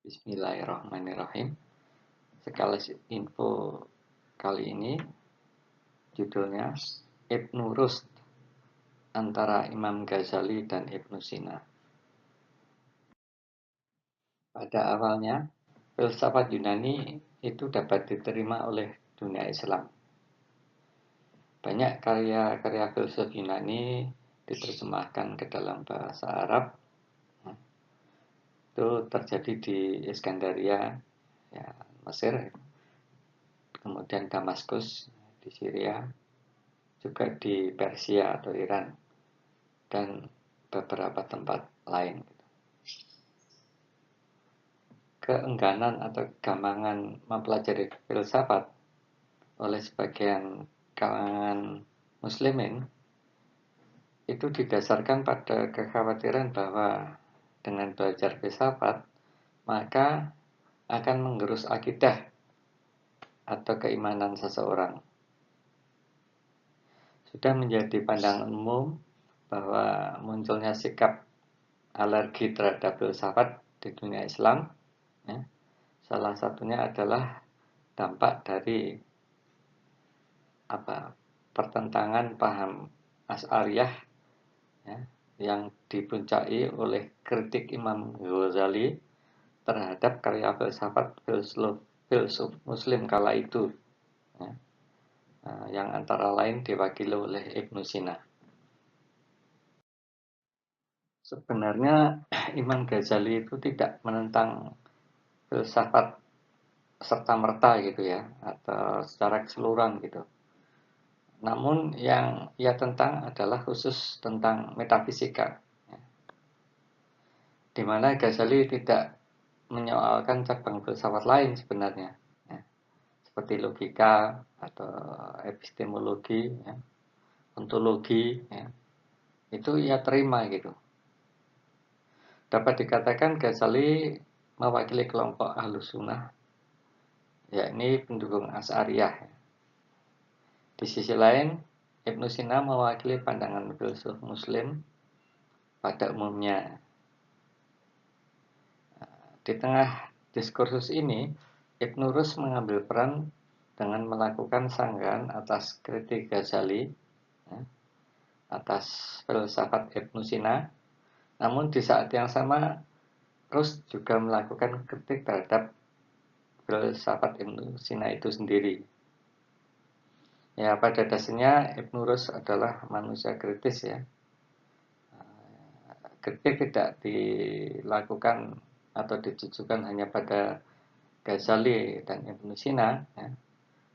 Bismillahirrahmanirrahim. Sekaligus info kali ini judulnya Ibnu Rushd antara Imam Ghazali dan Ibnu Sina. Pada awalnya, filsafat Yunani itu dapat diterima oleh dunia Islam. Banyak karya-karya filsuf Yunani diterjemahkan ke dalam bahasa Arab. Itu terjadi di Iskandaria, ya, Mesir, kemudian Damaskus di Syria, juga di Persia atau Iran, dan beberapa tempat lain. Keengganan atau kegampangan mempelajari filsafat oleh sebagian kalangan muslimin itu didasarkan pada kekhawatiran bahwa dengan belajar filsafat maka akan menggerus akidah atau keimanan seseorang. Sudah menjadi pandangan umum bahwa munculnya sikap alergi terhadap filsafat di dunia Islam, ya, salah satunya adalah dampak dari pertentangan paham Asy'ariyah, ya, yang dipuncai oleh kritik Imam Ghazali terhadap karya filsafat filsuf Muslim kala itu, ya, yang antara lain diwakili oleh Ibnu Sina. Sebenarnya Imam Ghazali itu tidak menentang filsafat serta-merta gitu ya, atau secara keseluruhan gitu. Namun yang ia tentang adalah khusus tentang metafisika, ya, di mana Ghazali tidak menyoalkan cabang filsafat lain sebenarnya, ya, seperti logika atau epistemologi, ya, ontologi, ya, itu ia terima gitu. Dapat dikatakan Ghazali mewakili kelompok Ahlus Sunnah, yakni pendukung Asy'ariyah. Di sisi lain, Ibnu Sina mewakili pandangan filsuf Muslim pada umumnya. Di tengah diskursus ini, Ibnu Rushd mengambil peran dengan melakukan sanggahan atas kritik Ghazali, ya, atas filsafat Ibnu Sina. Namun di saat yang sama, Rushd juga melakukan kritik terhadap filsafat Ibnu Sina itu sendiri. Ya, pada dasarnya Ibnu Rushd adalah manusia kritis, ya. Kritik tidak dilakukan atau ditujukan hanya pada Ghazali dan Ibnu Sina, ya.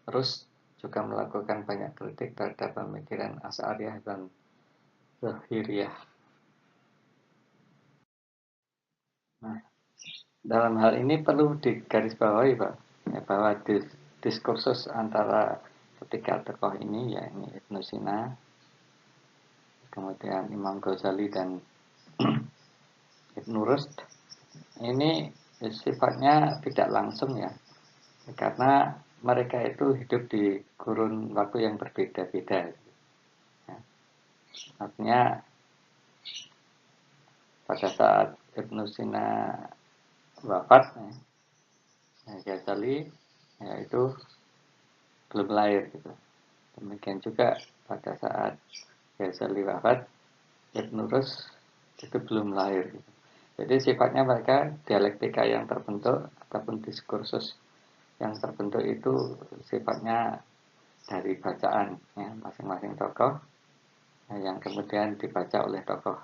Rushd juga melakukan banyak kritik terhadap pemikiran Asy'ariyah dan Zahiriyah. Nah, dalam hal ini perlu digarisbawahi, Pak, ya, bahwa diskursus antara ketiga tokoh ini, yakni Ibnu Sina, kemudian Imam Ghazali dan Ibnu Rushd, ini sifatnya tidak langsung, ya, karena mereka itu hidup di kurun waktu yang berbeda-beda, ya. Artinya pada saat Ibnu Sina wafat, ya, Ghazali ya itu belum lahir gitu. Demikian juga pada saat Ghazali wafat, Ibnu Rushd itu belum lahir gitu. Jadi sifatnya mereka dialektika yang terbentuk ataupun diskursus yang terbentuk itu sifatnya dari bacaan, ya, masing-masing tokoh, ya, yang kemudian dibaca oleh tokoh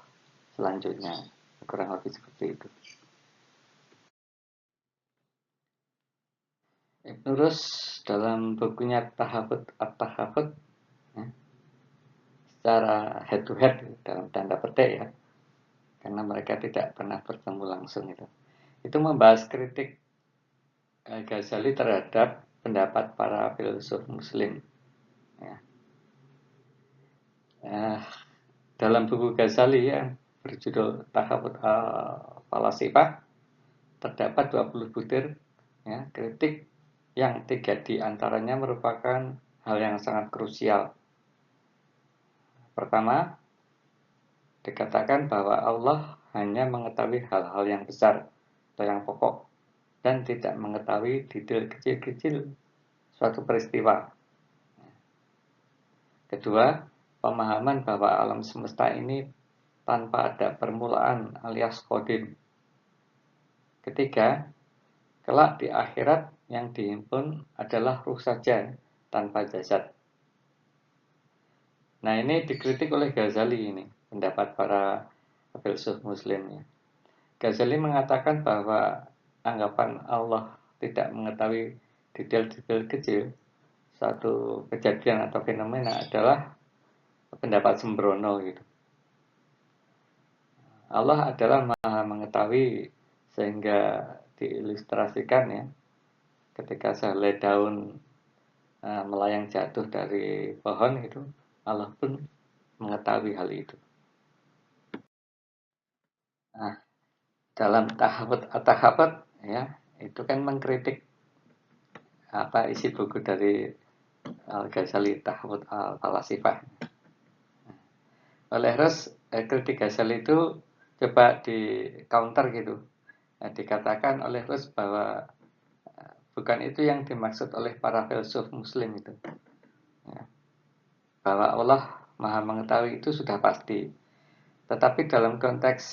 selanjutnya, kurang lebih seperti itu. Ibnu Rushd dalam bukunya Tahafut At-Tahafut, ya, secara head to head dalam tanda petik, ya, karena mereka tidak pernah bertemu langsung itu membahas kritik Ghazali terhadap pendapat para filsuf Muslim, ya. Dalam buku Ghazali yang berjudul Tahafut Al-Falasifah terdapat 20 butir, ya, kritik yang 3 diantaranya merupakan hal yang sangat krusial. Pertama, dikatakan bahwa Allah hanya mengetahui hal-hal yang besar atau yang pokok, dan tidak mengetahui detail kecil-kecil suatu peristiwa. Kedua, pemahaman bahwa alam semesta ini tanpa ada permulaan alias kodim. Ketiga, kelak di akhirat yang dihimpun adalah ruh saja tanpa jasad. Nah, ini dikritik oleh Ghazali ini, pendapat para filsuf muslim ya. Ghazali mengatakan bahwa anggapan Allah tidak mengetahui detail-detail kecil satu kejadian atau fenomena adalah pendapat sembrono gitu. Allah adalah maha mengetahui sehingga diilustrasikan ya ketika sehelai daun melayang jatuh dari pohon itu, Allah pun mengetahui hal itu. Nah, dalam tahafut ya itu kan mengkritik apa isi buku dari Al-Ghazali Tahafut al-Falasifah. Oleh Ros, kritik Ghazali itu coba di counter gitu. Nah, dikatakan oleh Ros bahwa bukan itu yang dimaksud oleh para filsuf muslim itu ya. Bahwa Allah maha mengetahui itu sudah pasti. Tetapi dalam konteks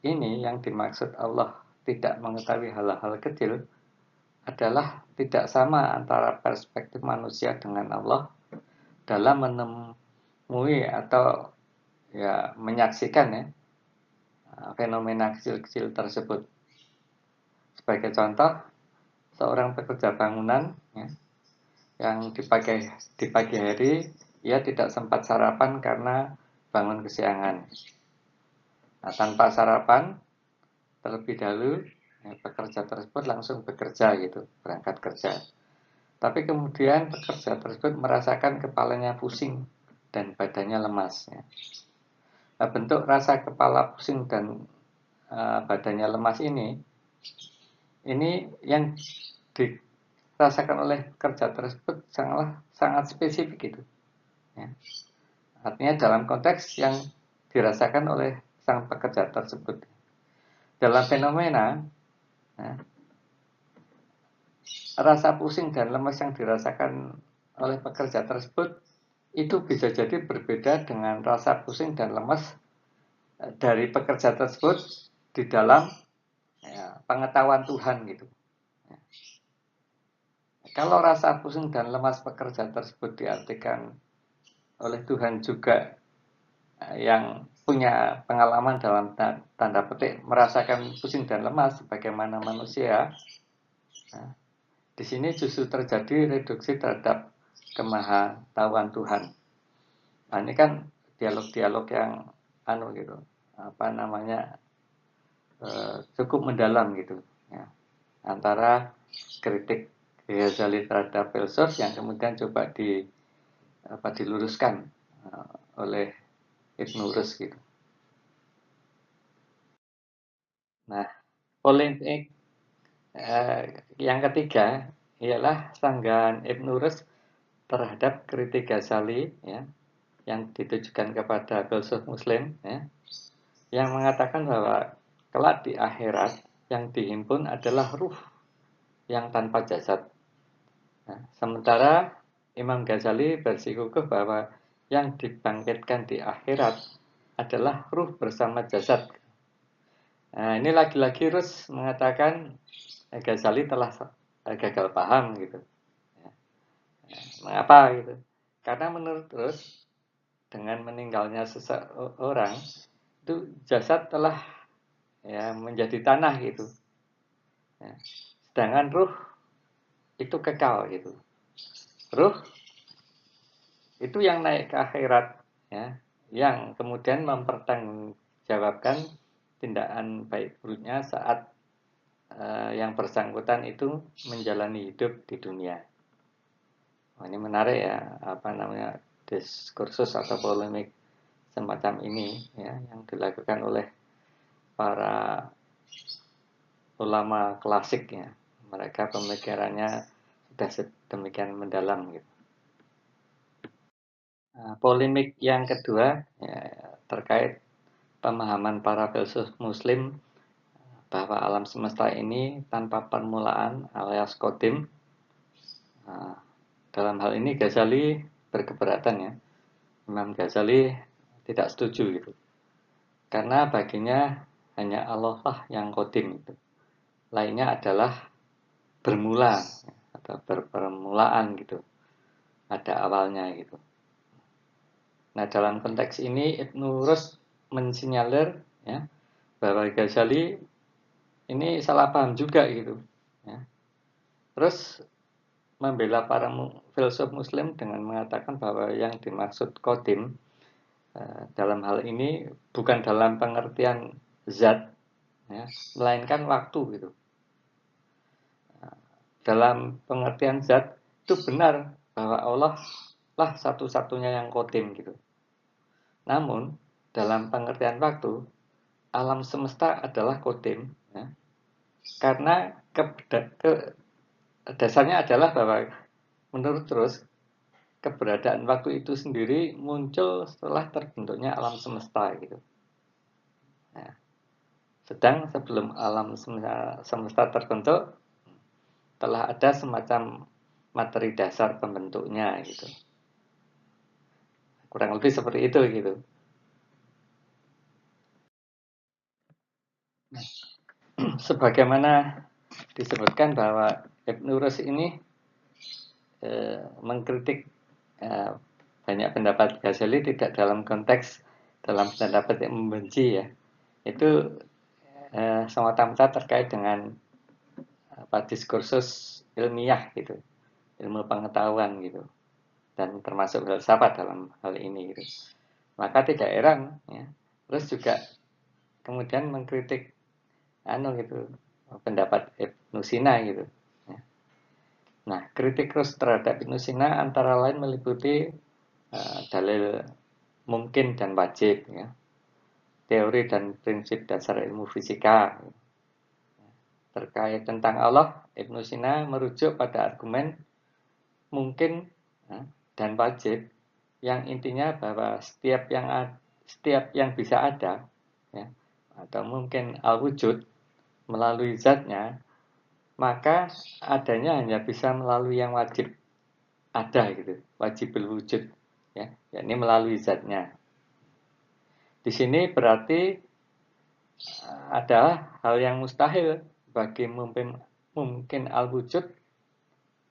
ini yang dimaksud Allah tidak mengetahui hal-hal kecil adalah tidak sama antara perspektif manusia dengan Allah dalam menemui atau ya menyaksikan ya fenomena kecil-kecil tersebut. Sebagai contoh, seorang pekerja bangunan ya, yang di pagi hari ia tidak sempat sarapan karena bangun kesiangan. Nah, tanpa sarapan terlebih dahulu ya, pekerja tersebut langsung bekerja gitu, berangkat kerja. Tapi kemudian pekerja tersebut merasakan kepalanya pusing dan badannya lemas. Ya. Nah, bentuk rasa kepala pusing dan badannya lemas ini yang dirasakan oleh pekerja tersebut sangat spesifik gitu. Ya. Artinya dalam konteks yang dirasakan oleh sang pekerja tersebut. Dalam fenomena, ya, rasa pusing dan lemas yang dirasakan oleh pekerja tersebut itu bisa jadi berbeda dengan rasa pusing dan lemas dari pekerja tersebut di dalam ya, pengetahuan Tuhan gitu. Ya. Kalau rasa pusing dan lemas pekerja tersebut diartikan oleh Tuhan juga yang punya pengalaman dalam tanda petik merasakan pusing dan lemas sebagaimana manusia, nah, di sini justru terjadi reduksi terhadap kemahatauan Tuhan. Nah, ini kan dialog-dialog yang gitu, apa namanya cukup mendalam gitu, ya, antara kritik Ghazali terhadap filsuf yang kemudian coba diluruskan oleh Ibnu Rus gitu. Nah, polemik yang ketiga ialah sanggahan Ibnu Rus terhadap kritik Ghazali ya, yang ditujukan kepada filsuf muslim ya, yang mengatakan bahwa kelak di akhirat yang dihimpun adalah ruh yang tanpa jasad. Nah, sementara Imam Ghazali bersikukuh bahwa yang dibangkitkan di akhirat adalah ruh bersama jasad. Nah, ini lagi-lagi Rus mengatakan Ghazali telah gagal paham gitu. Mengapa gitu? Karena menurut Rus dengan meninggalnya seseorang itu jasad telah ya menjadi tanah gitu. Ya. Sedangkan ruh itu kekal gitu. Ruh itu yang naik ke akhirat ya, yang kemudian mempertanggungjawabkan tindakan baik buruknya saat yang bersangkutan itu menjalani hidup di dunia. Nah, ini menarik ya, apa namanya diskursus atau polemik semacam ini ya, yang dilakukan oleh para ulama klasik ya. Mereka pemikirannya sudah sedemikian mendalam gitu. Nah, polemik yang kedua ya, terkait pemahaman para filsuf muslim bahwa alam semesta ini tanpa permulaan alias kodim. Nah, dalam hal ini Ghazali berkeberatan ya. Imam Ghazali tidak setuju gitu. Karena baginya hanya Allah lah yang kodim itu. Lainnya adalah bermula atau berpermulaan gitu. Ada awalnya gitu. Nah, dalam konteks ini Ibnu Rus mensinyalir ya bahwa Ghazali ini salah paham juga gitu. Ya. Terus membela para filsuf Muslim dengan mengatakan bahwa yang dimaksud kodim dalam hal ini bukan dalam pengertian zat, ya, melainkan waktu gitu. Dalam pengertian zat itu benar bahwa Allah lah satu-satunya yang kodim gitu. Namun dalam pengertian waktu, alam semesta adalah kodim, ya, karena dasarnya adalah bahwa menurut terus keberadaan waktu itu sendiri muncul setelah terbentuknya alam semesta gitu. Nah, sedang sebelum alam semesta terbentuk telah ada semacam materi dasar pembentuknya gitu. Kurang lebih seperti itu gitu. Nah, sebagaimana disebutkan bahwa Ibnu Rus ini mengkritik banyak pendapat Ghazali tidak dalam konteks dalam pendapat yang membenci ya. Itu semata-mata terkait dengan diskursus ilmiah gitu, ilmu pengetahuan gitu, dan termasuk filsafat dalam hal ini gitu. Maka tidak heran ya, terus juga kemudian mengkritik gitu pendapat Ibnu Sina gitu. Ya. Nah, kritik terus terhadap Ibnu Sina antara lain meliputi dalil mungkin dan wajib ya, teori dan prinsip dasar ilmu fisika. Terkait tentang Allah, Ibnu Sina merujuk pada argumen mungkin ya, dan wajib yang intinya bahwa setiap yang bisa ada ya, atau mungkin al-wujud melalui zatnya, maka adanya hanya bisa melalui yang wajib ada gitu, wajibul wujud ya, yakni melalui zatnya. Di sini berarti adalah hal yang mustahil bagi mungkin al-wujud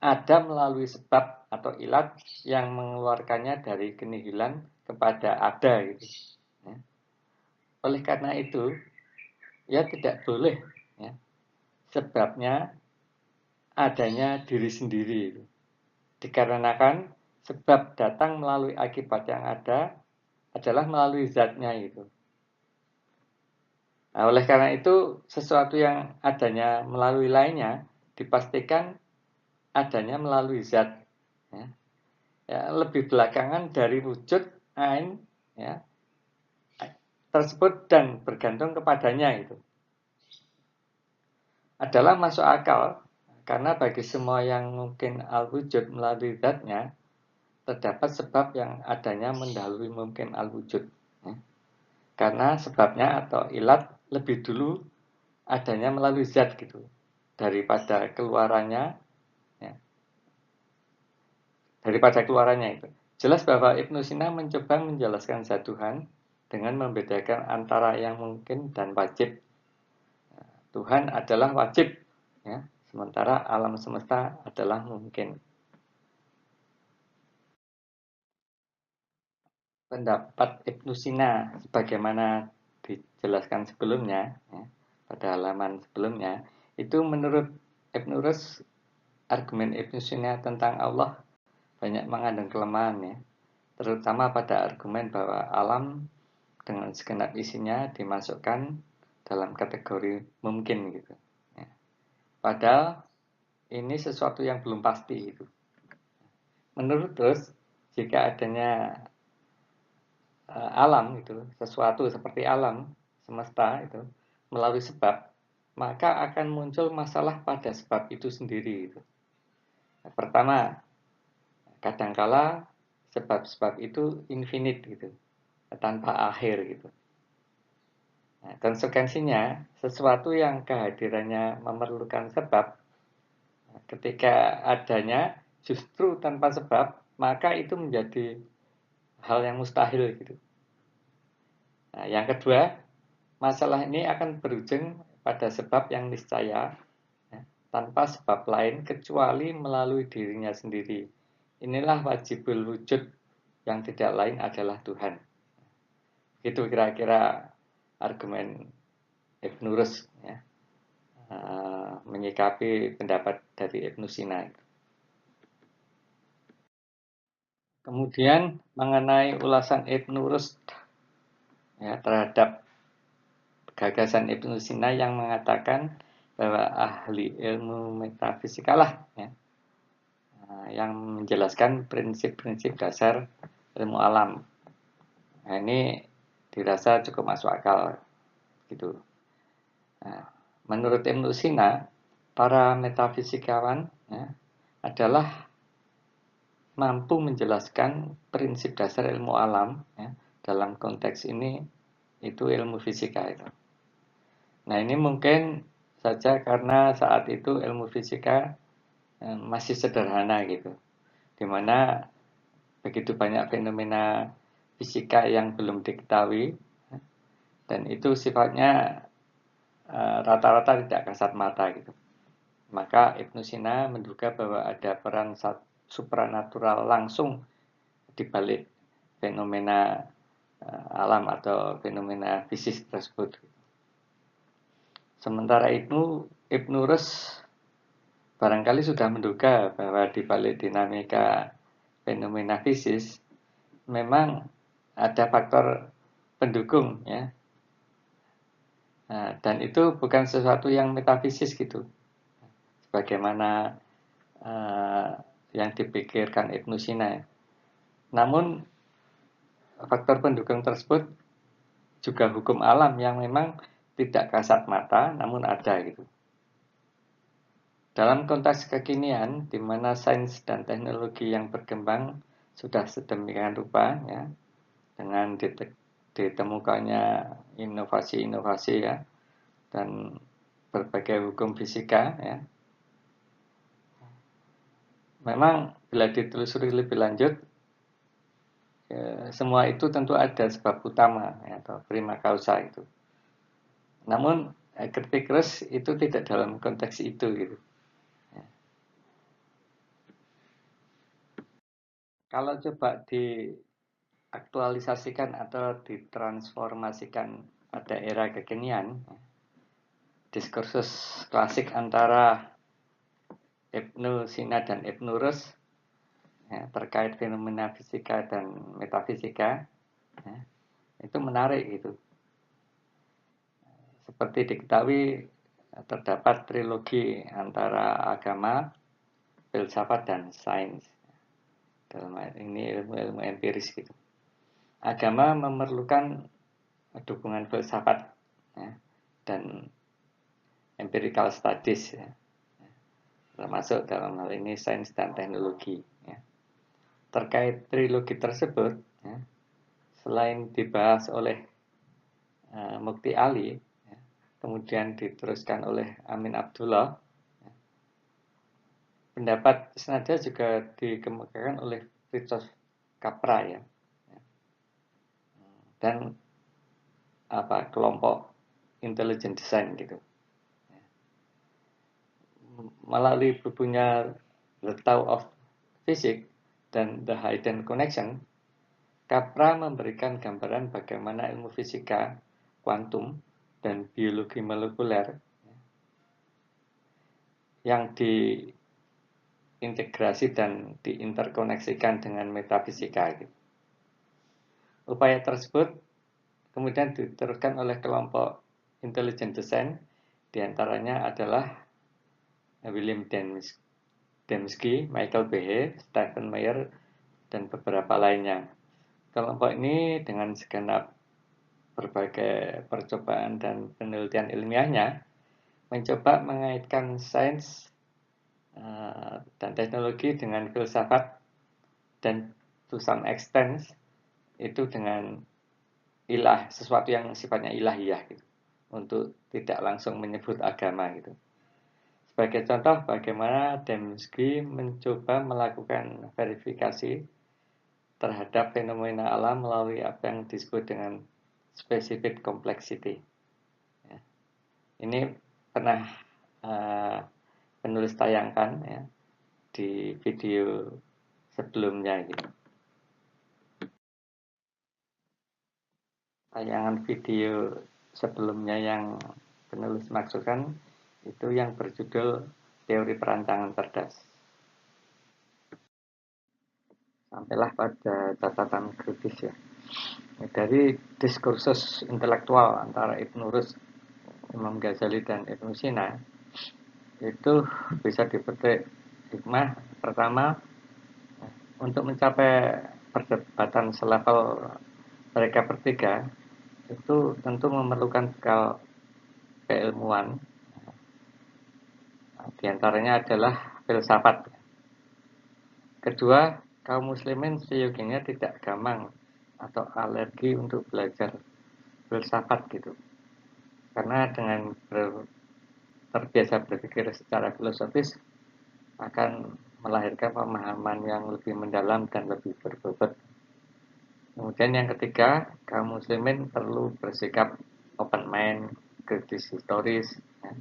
ada melalui sebab atau ilat yang mengeluarkannya dari kenihilan kepada ada gitu. Ya. Oleh karena itu, ya tidak boleh ya, sebabnya adanya diri sendiri. Dikarenakan sebab datang melalui akibat yang ada adalah melalui zatnya itu. Nah, oleh karena itu, sesuatu yang adanya melalui lainnya dipastikan adanya melalui zat. Ya. Ya, lebih belakangan dari wujud ain ya, tersebut dan bergantung kepadanya itu adalah masuk akal karena bagi semua yang mungkin al-wujud melalui zatnya terdapat sebab yang adanya mendahului mungkin al-wujud ya. Karena sebabnya atau ilat lebih dulu adanya melalui zat gitu daripada keluarannya ya, itu. Jelas bahwa Ibnu Sina mencoba menjelaskan zat Tuhan dengan membedakan antara yang mungkin dan wajib. Tuhan adalah wajib, ya, sementara alam semesta adalah mungkin. Pendapat Ibnu Sina, sebagaimana dijelaskan sebelumnya, ya, pada halaman sebelumnya, itu menurut Ibnu Rus, argumen Ibnu Sina tentang Allah banyak mengandung kelemahan, ya, terutama pada argumen bahwa alam dengan segenap isinya dimasukkan dalam kategori mungkin gitu. Ya. Padahal ini sesuatu yang belum pasti itu. Menurut terus, jika adanya alam itu, sesuatu seperti alam semesta itu melalui sebab, maka akan muncul masalah pada sebab itu sendiri. Itu. Nah, pertama, kadangkala sebab-sebab itu infinite gitu, tanpa akhir gitu. Nah, konsekuensinya, sesuatu yang kehadirannya memerlukan sebab, ketika adanya justru tanpa sebab, maka itu menjadi hal yang mustahil gitu. Nah, yang kedua, masalah ini akan berujung pada sebab yang niscaya, ya, tanpa sebab lain kecuali melalui dirinya sendiri. Inilah wajibul wujud yang tidak lain adalah Tuhan. Itu kira-kira argumen Ibnu Rus, ya, menyikapi pendapat dari Ibnu Sina. Kemudian mengenai ulasan Ibnu Rus, ya, terhadap gagasan Ibnu Sina yang mengatakan bahwa ahli ilmu metafisika lah, ya, yang menjelaskan prinsip-prinsip dasar ilmu alam. Nah, ini dirasa cukup masuk akal gitu. Nah, menurut Ibnu Sina, para metafisikawan, ya, adalah mampu menjelaskan prinsip dasar ilmu alam, ya, dalam konteks ini itu ilmu fisika itu. Nah, ini mungkin saja karena saat itu ilmu fisika masih sederhana gitu, dimana begitu banyak fenomena fisika yang belum diketahui, dan itu sifatnya rata-rata tidak kasat mata gitu. Maka Ibnu Sina menduga bahwa ada peran supranatural langsung di balik fenomena alam atau fenomena fisik tersebut. Sementara itu Ibnu Rus barangkali sudah menduga bahwa di balik dinamika fenomena fisik memang ada faktor pendukung, ya. Nah, dan itu bukan sesuatu yang metafisis gitu, sebagaimana yang dipikirkan Ibnu Sina. Namun faktor pendukung tersebut juga hukum alam yang memang tidak kasat mata, namun ada gitu. Dalam konteks kekinian, di mana sains dan teknologi yang berkembang sudah sedemikian rupa, ya, dengan ditemukannya inovasi-inovasi, ya, dan berbagai hukum fisika, ya, memang bila ditelusuri lebih lanjut, ya, semua itu tentu ada sebab utama, ya, atau prima causa itu. Namun kritik Rus itu tidak dalam konteks itu gitu. Ya. Kalau coba diaktualisasikan atau ditransformasikan pada era kekinian, diskursus klasik antara Ibnu Sina dan Ibnu Rus, ya, terkait fenomena fisika dan metafisika, ya, itu menarik gitu. Seperti diketahui terdapat trilogi antara agama, filsafat, dan sains. Dalam hal ini ilmu-ilmu empiris gitu. Agama memerlukan dukungan filsafat, ya, dan empirical studies, ya, termasuk dalam hal ini sains dan teknologi, ya. Terkait trilogi tersebut, ya, selain dibahas oleh Mukti Ali, ya, kemudian diteruskan oleh Amin Abdullah, ya, pendapat senada juga dikemukakan oleh Fritjof Capra, ya, dan kelompok intelligent design gitu. Melalui bukunya The Tao of Physics dan The Hidden Connection, Capra memberikan gambaran bagaimana ilmu fisika, kuantum, dan biologi molekuler yang diintegrasi dan diinterkoneksikan dengan metafisika. Upaya tersebut kemudian diteruskan oleh kelompok intelligent design, diantaranya adalah William Dembski, Michael Behe, Stephen Meyer, dan beberapa lainnya. Kelompok ini dengan segenap berbagai percobaan dan penelitian ilmiahnya mencoba mengaitkan sains dan teknologi dengan filsafat, dan to some extent itu dengan sesuatu yang sifatnya ilahiyah gitu. untuk tidak langsung menyebut agama gitu. Sebagai contoh, bagaimana Dembski mencoba melakukan verifikasi terhadap fenomena alam melalui apa yang disebut dengan specific complexity. Ya. Ini pernah penulis tayangkan ya, di video sebelumnya gitu. Tayangan video sebelumnya yang penulis maksudkan itu yang berjudul teori perancangan cerdas. Sampailah pada catatan kritis ya. Dari diskursus intelektual antara Ibn Rus, Imam Ghazali dan Ibn Sina itu bisa dipetik hikmah. Pertama, untuk mencapai perdebatan selevel mereka bertiga itu tentu memerlukan bekal keilmuan. Di antaranya adalah filsafat. Kedua, kaum muslimin seyogianya tidak gamang atau alergi untuk belajar filsafat gitu. Karena dengan terbiasa berpikir secara filosofis akan melahirkan pemahaman yang lebih mendalam dan lebih berbobot. Kemudian yang ketiga, kaum muslimin perlu bersikap open mind, kritis historis, ya,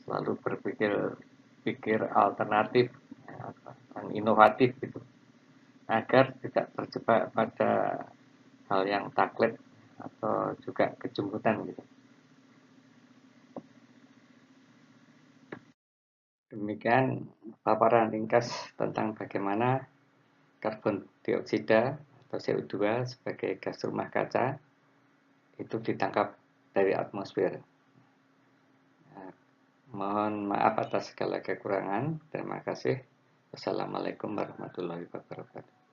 selalu berpikir alternatif ya, dan inovatif gitu, agar tidak terjebak pada hal yang taklid atau juga kejumbutan gitu. Demikian paparan ringkas tentang bagaimana karbon dioksida atau CO2 sebagai gas rumah kaca itu ditangkap dari atmosfer. Nah, mohon maaf atas segala kekurangan. Terima kasih. Wassalamualaikum warahmatullahi wabarakatuh.